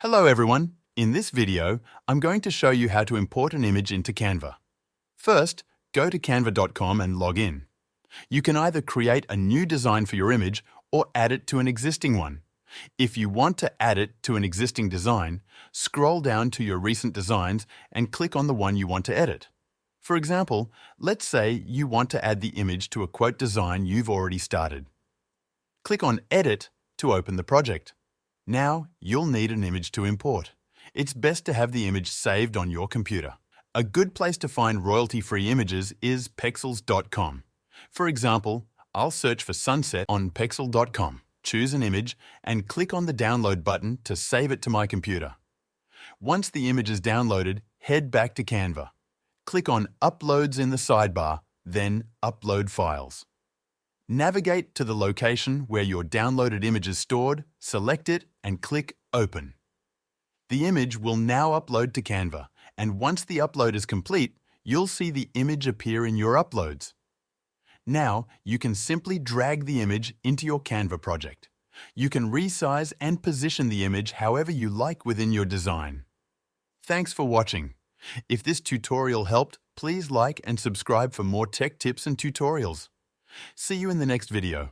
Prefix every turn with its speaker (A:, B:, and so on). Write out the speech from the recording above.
A: Hello everyone! In this video, I'm going to show you how to import an image into Canva. First, go to canva.com and log in. You can either create a new design for your image or add it to an existing one. If you want to add it to an existing design, scroll down to your recent designs and click on the one you want to edit. For example, let's say you want to add the image to a quote design you've already started. Click on Edit to open the project. Now, you'll need an image to import. It's best to have the image saved on your computer. A good place to find royalty-free images is pexels.com. For example, I'll search for sunset on pexel.com, choose an image, and click on the download button to save it to my computer. Once the image is downloaded, head back to Canva. Click on Uploads in the sidebar, then Upload Files. Navigate to the location where your downloaded image is stored, select it, and click Open. The image will now upload to Canva, and once the upload is complete, you'll see the image appear in your uploads. Now, you can simply drag the image into your Canva project. You can resize and position the image however you like within your design. Thanks for watching. If this tutorial helped, please like and subscribe for more tech tips and tutorials. See you in the next video.